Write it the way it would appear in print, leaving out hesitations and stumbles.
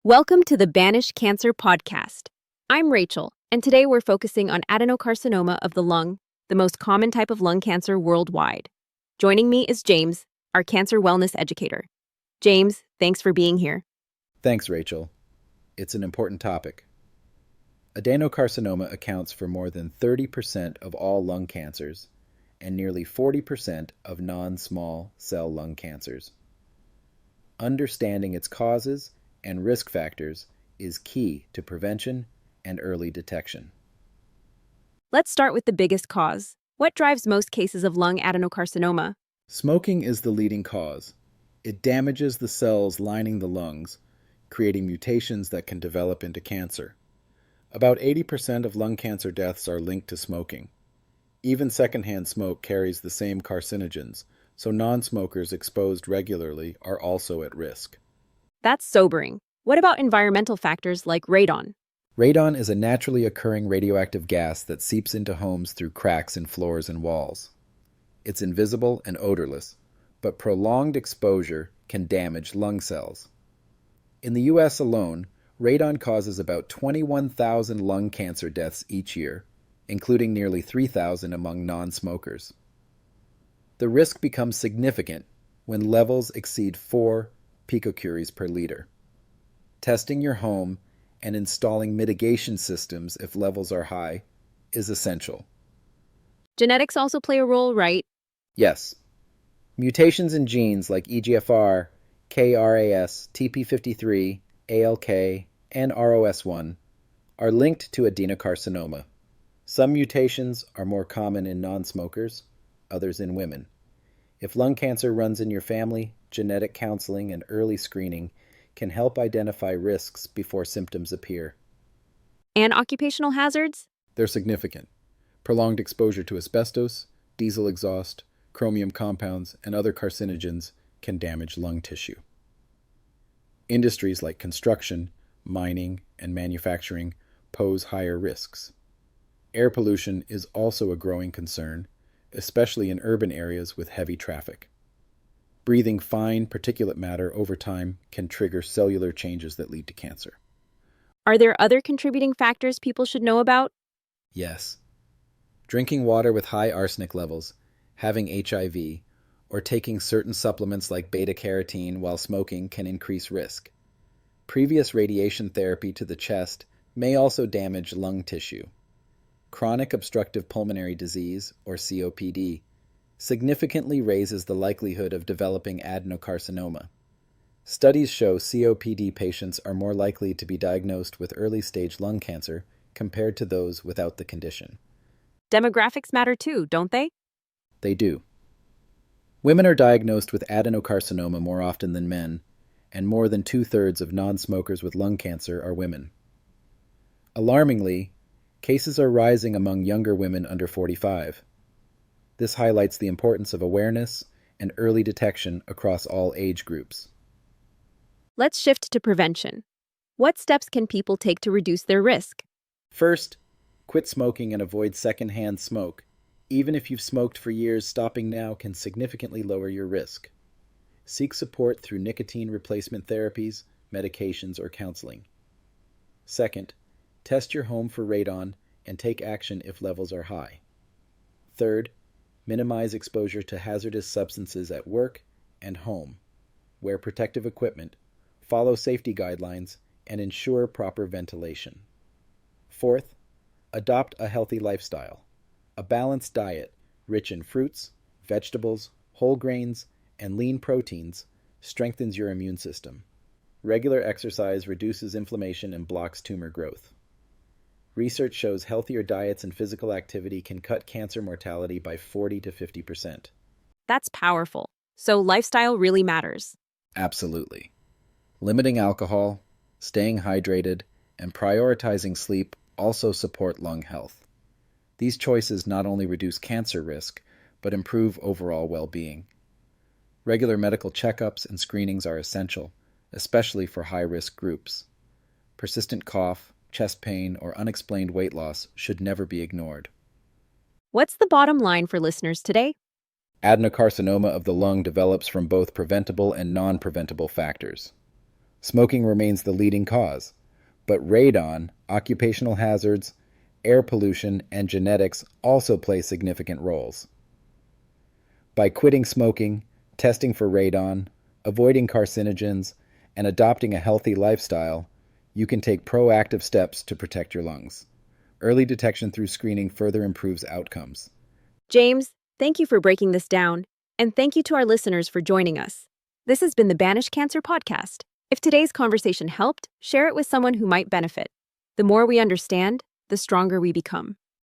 Welcome to the BanishCancer podcast. I'm Rachel, and today we're focusing on adenocarcinoma of the lung, the most common type of lung cancer worldwide. Joining me is James, our cancer wellness educator. James, thanks for being here. Thanks, Rachel. It's an important topic. Adenocarcinoma accounts for more than 30% of all lung cancers and nearly 40% of non-small cell lung cancers. Understanding its causes and risk factors is key to prevention and early detection. Let's start with the biggest cause. What drives most cases of lung adenocarcinoma? Smoking is the leading cause. It damages the cells lining the lungs, creating mutations that can develop into cancer. About 80% of lung cancer deaths are linked to smoking. Even secondhand smoke carries the same carcinogens, so non-smokers exposed regularly are also at risk. That's sobering. What about environmental factors like radon? Radon is a naturally occurring radioactive gas that seeps into homes through cracks in floors and walls. It's invisible and odorless, but prolonged exposure can damage lung cells. In the U.S. alone, radon causes about 21,000 lung cancer deaths each year, including nearly 3,000 among non-smokers. The risk becomes significant when levels exceed 4 picocuries per liter. Testing your home and installing mitigation systems if levels are high is essential. Genetics also play a role, right? Yes. Mutations in genes like EGFR, KRAS, TP53, ALK, and ROS1 are linked to adenocarcinoma. Some mutations are more common in non-smokers, others in women. If lung cancer runs in your family, genetic counseling and early screening can help identify risks before symptoms appear. And occupational hazards? They're significant. Prolonged exposure to asbestos, diesel exhaust, chromium compounds, and other carcinogens can damage lung tissue. Industries like construction, mining, and manufacturing pose higher risks. Air pollution is also a growing concern, especially in urban areas with heavy traffic. Breathing fine particulate matter over time can trigger cellular changes that lead to cancer. Are there other contributing factors people should know about? Yes. Drinking water with high arsenic levels, having HIV, or taking certain supplements like beta-carotene while smoking can increase risk. Previous radiation therapy to the chest may also damage lung tissue. Chronic obstructive pulmonary disease, or COPD, significantly raises the likelihood of developing adenocarcinoma. Studies show COPD patients are more likely to be diagnosed with early-stage lung cancer compared to those without the condition. Demographics matter too, don't they? They do. Women are diagnosed with adenocarcinoma more often than men, and more than 2/3 of non-smokers with lung cancer are women. Alarmingly, cases are rising among younger women under 45. This highlights the importance of awareness and early detection across all age groups. Let's shift to prevention. What steps can people take to reduce their risk? First, quit smoking and avoid secondhand smoke. Even if you've smoked for years, stopping now can significantly lower your risk. Seek support through nicotine replacement therapies, medications, or counseling. Second, test your home for radon and take action if levels are high. Third, minimize exposure to hazardous substances at work and home. Wear protective equipment, follow safety guidelines, and ensure proper ventilation. Fourth, adopt a healthy lifestyle. A balanced diet, rich in fruits, vegetables, whole grains, and lean proteins, strengthens your immune system. Regular exercise reduces inflammation and blocks tumor growth. Research shows healthier diets and physical activity can cut cancer mortality by 40 to 50%. That's powerful. So lifestyle really matters. Absolutely. Limiting alcohol, staying hydrated, and prioritizing sleep also support lung health. These choices not only reduce cancer risk, but improve overall well-being. Regular medical checkups and screenings are essential, especially for high-risk groups. Persistent cough, chest pain, or unexplained weight loss should never be ignored. What's the bottom line for listeners today? Adenocarcinoma of the lung develops from both preventable and non-preventable factors. Smoking remains the leading cause, but radon, occupational hazards, air pollution, and genetics also play significant roles. By quitting smoking, testing for radon, avoiding carcinogens, and adopting a healthy lifestyle, you can take proactive steps to protect your lungs. Early detection through screening further improves outcomes. James, thank you for breaking this down, and thank you to our listeners for joining us. This has been the BanishCancer podcast. If today's conversation helped, share it with someone who might benefit. The more we understand, the stronger we become.